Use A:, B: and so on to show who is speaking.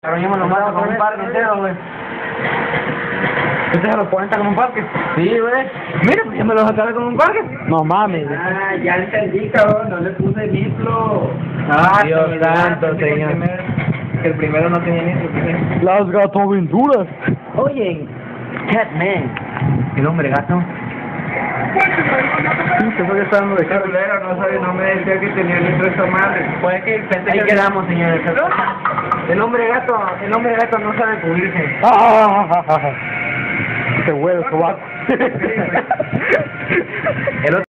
A: Pero yo me lo mato con un parque entero, güey.
B: ¿Usted se los cuenta como un parque?
A: Sí, güey.
B: Mira, yo me los acabé como un parque. No mames.
C: Ah, ya entendí, cabrón, no le puse nitro.
A: Ah,
B: Dios
A: señor,
B: santo,
A: pensé
B: señor.
A: que el primero no tenía nitro.
B: Las gatoaventuras.
A: Oye, Catman, el hombre gato.
B: Se fue estando de cara.
C: Culero, no me decía que tenía nitro esta madre.
A: Pues que pensé ahí quedamos, señores. El hombre gato no sabe cubrirse.
B: Este huevo, sobaco.
A: El otro